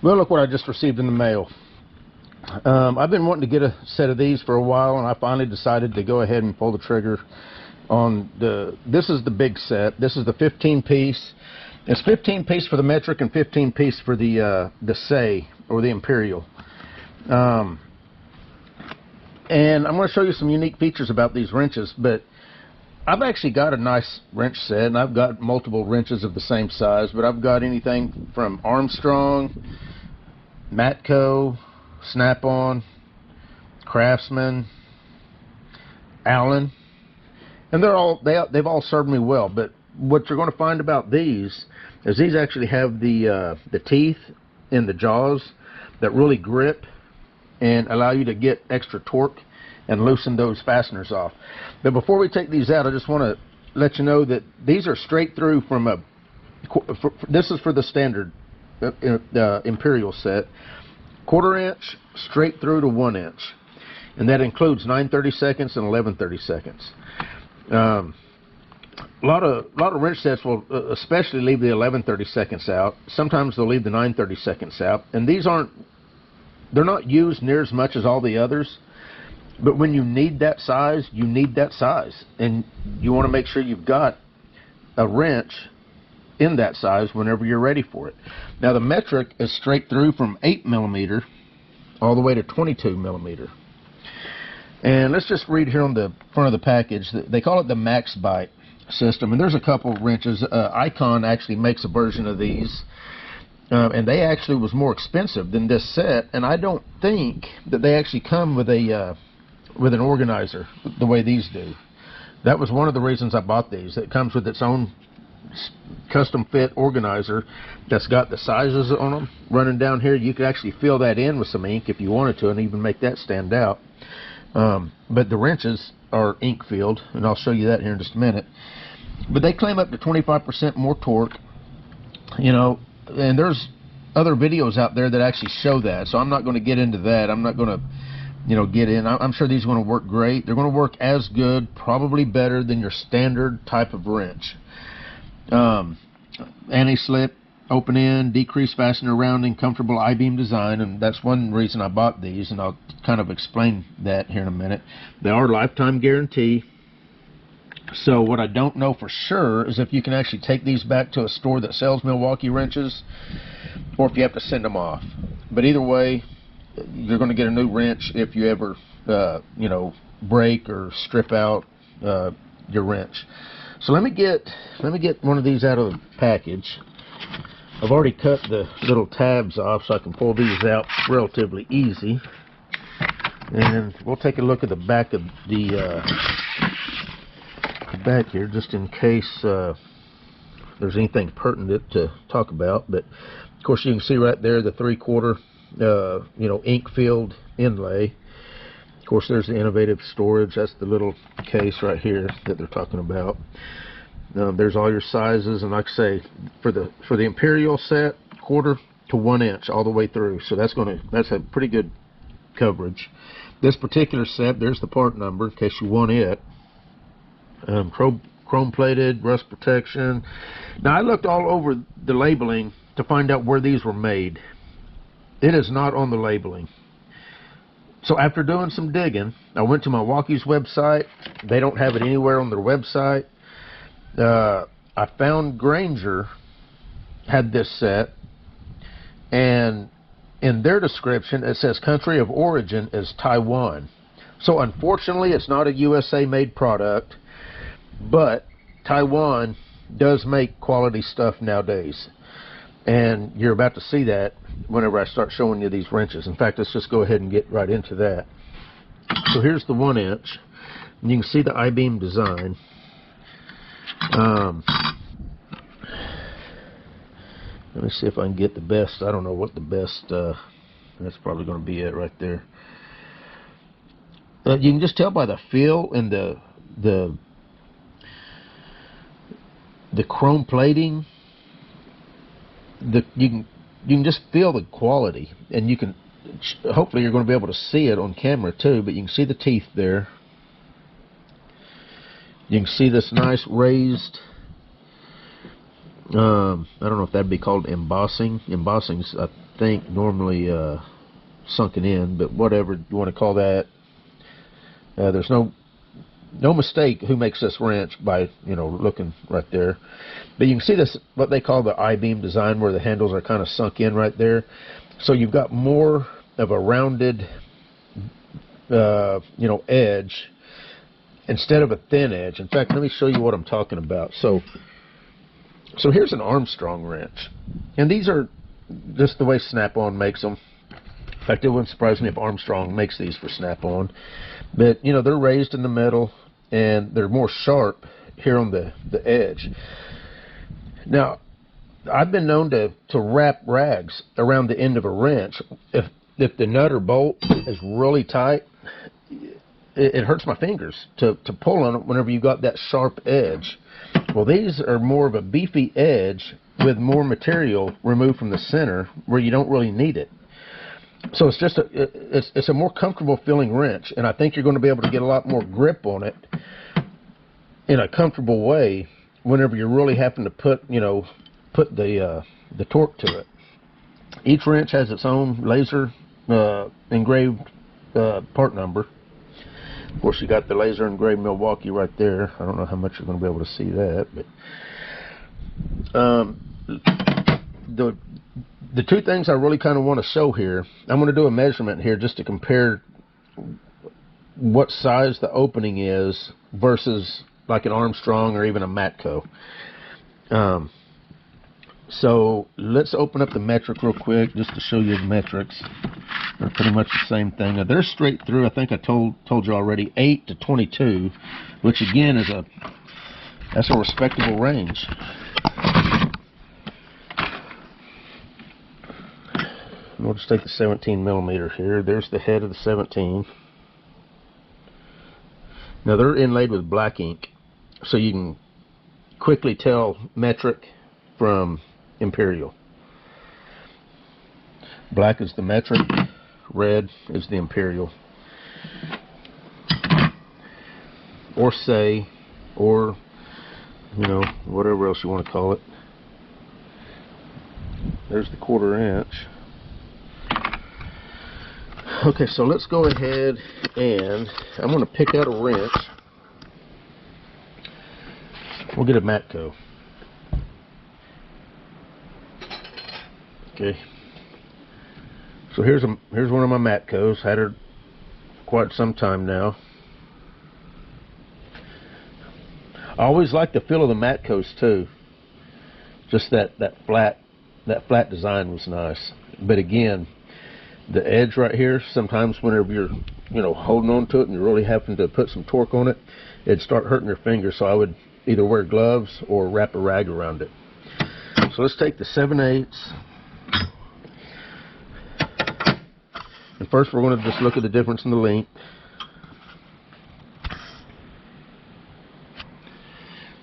Well, look what I just received in the mail. I've been wanting to get a set of these for a while, and I finally decided to go ahead and pull the trigger on this is the big set. This is the 15-piece. It's 15-piece for the metric and 15-piece for the SAE, or the Imperial. And I'm going to show you some unique features about these wrenches, but I've actually got a nice wrench set, and I've got multiple wrenches of the same size, but I've got anything from Armstrong, Matco, Snap-on, Craftsman, Allen, and they've all served me well. But what you're going to find about these is these actually have the teeth in the jaws that really grip and allow you to get extra torque and loosen those fasteners off. But before we take these out, I just want to let you know that these are straight through from this is for the standard Imperial set, 1/4 inch straight through to 1 inch, and that includes 9/32 and 11/32. A lot of wrench sets will especially leave the 11/32 out. Sometimes they'll leave the 9/32 out, and they're not used near as much as all the others. But when you need that size, you need that size, and you want to make sure you've got a wrench in that size whenever you're ready for it. Now the metric is straight through from 8mm all the way to 22mm. And let's just read here on the front of the package. They call it the Max Bite system, and there's a couple of wrenches. Icon actually makes a version of these, and they actually was more expensive than this set, and I don't think that they actually come with an organizer the way these do. That was one of the reasons I bought these. It comes with its own custom fit organizer that's got the sizes on them running down here. You could actually fill that in with some ink if you wanted to, and even make that stand out. But the wrenches are ink filled, and I'll show you that here in just a minute. But they claim up to 25% more torque, you know, and there's other videos out there that actually show that, so I'm not going to get into that. I'm not going to, you know, get in. I'm sure these are going to work great. They're going to work as good, probably better than your standard type of wrench. Anti-slip, open end, decreased fastener rounding, comfortable I-beam design, and that's one reason I bought these, and I'll kind of explain that here in a minute. They are lifetime guarantee. So what I don't know for sure is if you can actually take these back to a store that sells Milwaukee wrenches, or if you have to send them off. But either way, you're going to get a new wrench if you ever, you know, break or strip out your wrench. So let me get one of these out of the package. I've already cut the little tabs off so I can pull these out relatively easy. And we'll take a look at the back of the back here, just in case there's anything pertinent to talk about. But of course, you can see right there the 3/4 you know, ink filled inlay. Of course, there's the innovative storage. That's the little case right here that they're talking about. There's all your sizes, and like I say, for the Imperial set, 1/4 to 1 inch all the way through. So that's a pretty good coverage. This particular set, there's the part number in case you want it. Chrome plated, rust protection. Now I looked all over the labeling to find out where these were made. It is not on the labeling. So after doing some digging, I went to Milwaukee's website. They don't have it anywhere on their website. I found Grainger had this set, and in their description it says country of origin is Taiwan. So unfortunately it's not a USA made product, but Taiwan does make quality stuff nowadays, and you're about to see that whenever I start showing you these wrenches. In fact, let's just go ahead and get right into that. So here's the 1 inch, and you can see the I-beam design. Let me see if I can get the best. I don't know what the best, that's probably going to be it right there. You can just tell by the feel and the chrome plating. You can just feel the quality, and you can, hopefully you're going to be able to see it on camera too, but you can see the teeth there. You can see this nice raised I don't know if that'd be called embossing. Embossing's, I think, normally sunken in, but whatever you want to call that. There's no mistake who makes this wrench by, you know, looking right there. But you can see this, what they call the I-beam design, where the handles are kind of sunk in right there. So you've got more of a rounded, you know, edge instead of a thin edge. In fact, let me show you what I'm talking about. So here's an Armstrong wrench, and these are just the way Snap-on makes them. In fact, it wouldn't surprise me if Armstrong makes these for Snap-on. But, you know, they're raised in the middle, and they're more sharp here on the edge. Now, I've been known to wrap rags around the end of a wrench. If the nut or bolt is really tight, it hurts my fingers to pull on it whenever you got that sharp edge. Well, these are more of a beefy edge with more material removed from the center where you don't really need it. So it's just it's a more comfortable feeling wrench, and I think you're going to be able to get a lot more grip on it in a comfortable way whenever you're really having to put the torque to it. Each wrench has its own laser engraved part number. Of course, you got the laser engraved Milwaukee right there. I don't know how much you're going to be able to see that, but the two things I really kind of want to show here, I'm going to do a measurement here just to compare what size the opening is versus like an Armstrong or even a Matco. So let's open up the metric real quick just to show you the metrics. They're pretty much the same thing. Now, they're straight through. I think I told you already, 8 to 22, which again is that's a respectable range. We'll just take the 17 millimeter here. There's the head of the 17. Now, they're inlaid with black ink, so you can quickly tell metric from imperial. Black is the metric, red is the imperial. Or SAE, or, you know, whatever else you want to call it. There's the 1/4 inch. Okay, so let's go ahead and I'm going to pick out a wrench. We'll get a Matco. Okay. So here's one of my Matcos. Had her quite some time now. I always like the feel of the Matcos too. Just that flat design was nice. But again, the edge right here, sometimes whenever you're, you know, holding on to it and you're really having to put some torque on it, it'd start hurting your fingers. So I would either wear gloves or wrap a rag around it. So let's take the 7/8. And first we're going to just look at the difference in the length.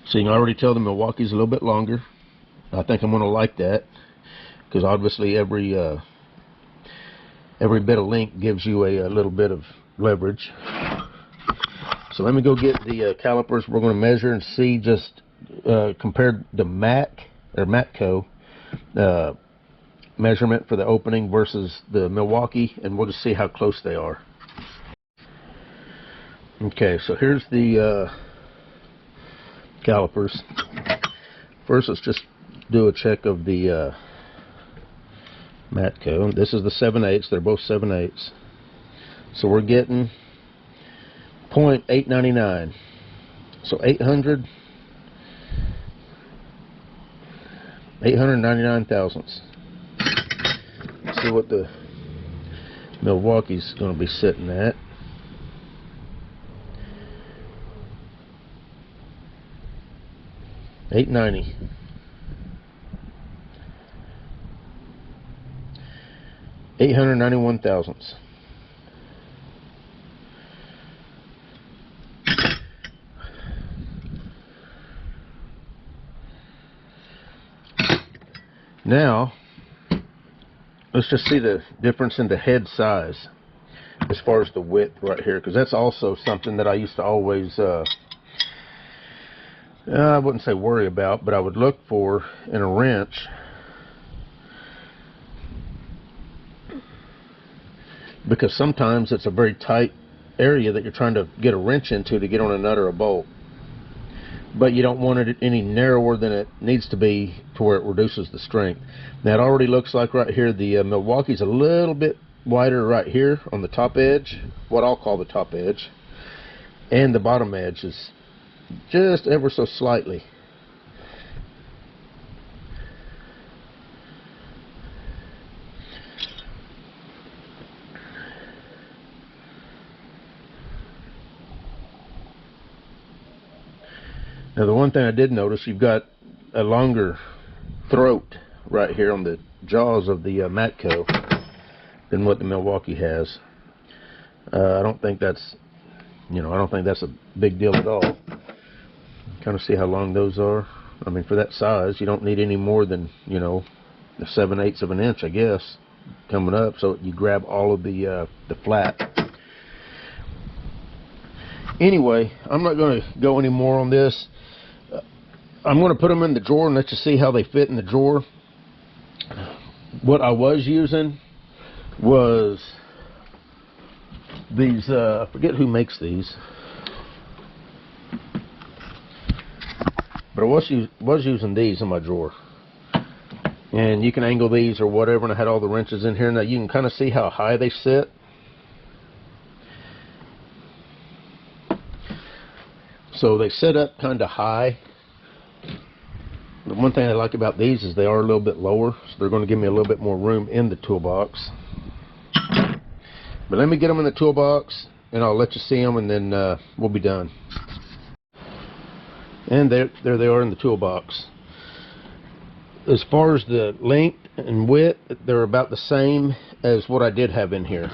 So you can already tell the Milwaukee's a little bit longer. I think I'm going to like that, because obviously every bit of length gives you a little bit of leverage. So let me go get the calipers. We're going to measure and see, just compare the Matco measurement for the opening versus the Milwaukee, and we'll just see how close they are. Okay, so here's the calipers. First, let's just do a check of the Matco. This is the 7/8. They're both 7/8. So we're getting 0.899. So 899 thousandths. Let's see what the Milwaukee's going to be sitting at. $890. $891 thousandths. Now, let's just see the difference in the head size as far as the width right here, because that's also something that I used to always I wouldn't say worry about, but I would look for in a wrench because sometimes it's a very tight area that you're trying to get a wrench into to get on a nut or a bolt, but you don't want it any narrower than it needs to be to where it reduces the strength. Now it already looks like right here the Milwaukee's a little bit wider right here on the top edge, what I'll call the top edge, and the bottom edge is just ever so slightly. Now the one thing I did notice, you've got a longer throat right here on the jaws of the Matco than what the Milwaukee has. I don't think that's, I don't think that's a big deal at all. Kind of see how long those are. I mean, for that size, you don't need any more than, the 7/8 of an inch, I guess, coming up. So you grab all of the flat. Anyway, I'm not going to go any more on this. I'm going to put them in the drawer and let you see how they fit in the drawer. What I was using was these, I forget who makes these, but I was using these in my drawer. And you can angle these or whatever, and I had all the wrenches in here. Now you can kind of see how high they sit. So they sit up kind of high. The one thing I like about these is they are a little bit lower, so they're going to give me a little bit more room in the toolbox. But let me get them in the toolbox, and I'll let you see them, and then we'll be done. And there they are in the toolbox. As far as the length and width, they're about the same as what I did have in here.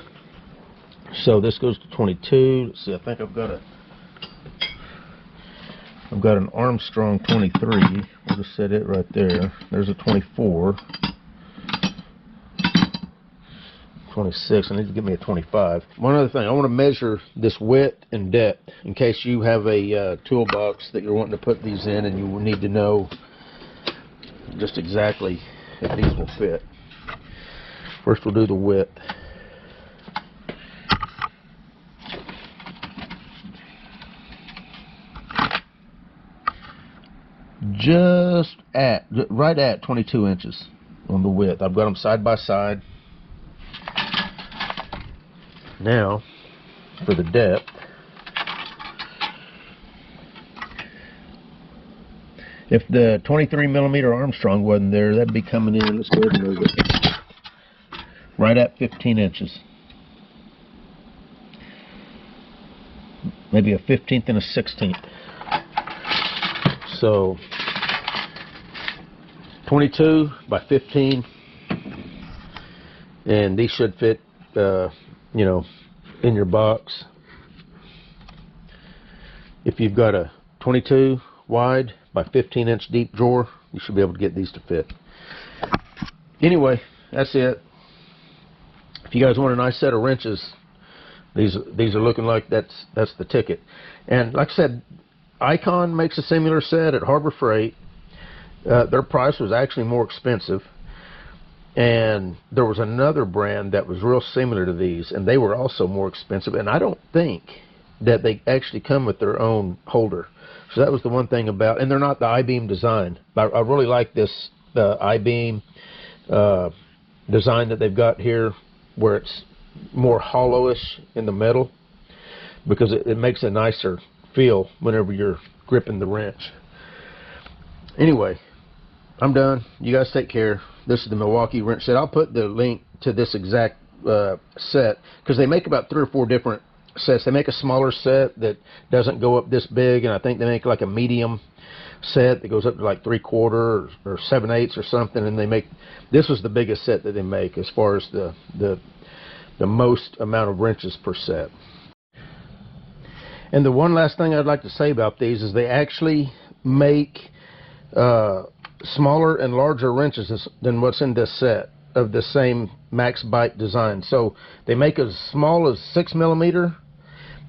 So this goes to 22. Let's see, I think I've got an Armstrong 23. We'll just set it right there. There's a 24. 26. I need to give me a 25. One other thing, I want to measure this width and depth in case you have a toolbox that you're wanting to put these in, and you will need to know just exactly if these will fit. First we'll do the width. Right at 22 inches on the width. I've got them side by side. Now for the depth. If the 23mm Armstrong wasn't there, that'd be coming in, let's go ahead and move it, right at 15 inches. Maybe a 15th and a 16th. So 22 by 15, and these should fit, in your box. If you've got a 22 wide by 15 inch deep drawer, you should be able to get these to fit. Anyway, that's it. If you guys want a nice set of wrenches, these are looking like that's the ticket. And like I said, Icon makes a similar set at Harbor Freight. Their price was actually more expensive, and there was another brand that was real similar to these, and they were also more expensive, and I don't think that they actually come with their own holder. So that was the one thing about, and they're not the I-beam design. I really like this I-beam design that they've got here, where it's more hollowish in the metal, because it makes a nicer feel whenever you're gripping the wrench. Anyway, I'm done. You guys take care. This is the Milwaukee wrench set. I'll put the link to this exact set, because they make about 3 or 4 different sets. They make a smaller set that doesn't go up this big, and I think they make like a medium set that goes up to like 3/4 or 7/8 or something, and they make, this was the biggest set that they make as far as the most amount of wrenches per set. And the one last thing I'd like to say about these is they actually make smaller and larger wrenches than what's in this set of the same max bite design. So they make as small as 6mm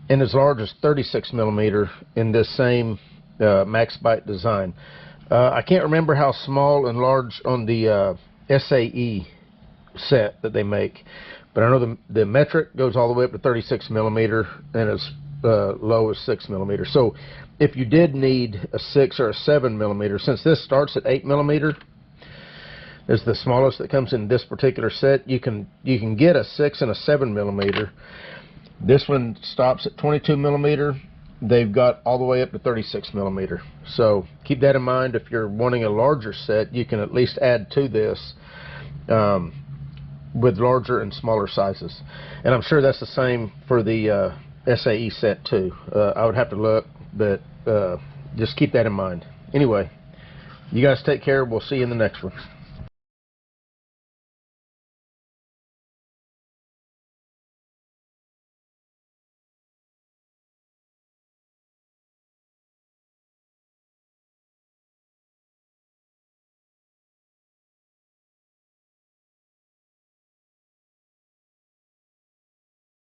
and as large as 36mm in this same max byte design. I can't remember how small and large on the SAE set that they make, but I know the metric goes all the way up to 36 millimeter and as low as 6 millimeter. So if you did need a 6 or a 7 millimeter, since this starts at 8 millimeter, is the smallest that comes in this particular set, you can get a 6 and a 7 millimeter. This one stops at 22 millimeter. They've got all the way up to 36 millimeter. So keep that in mind. If you're wanting a larger set, you can at least add to this with larger and smaller sizes. And I'm sure that's the same for the SAE set too. I would have to look, but just keep that in mind. Anyway, you guys take care. We'll see you in the next one.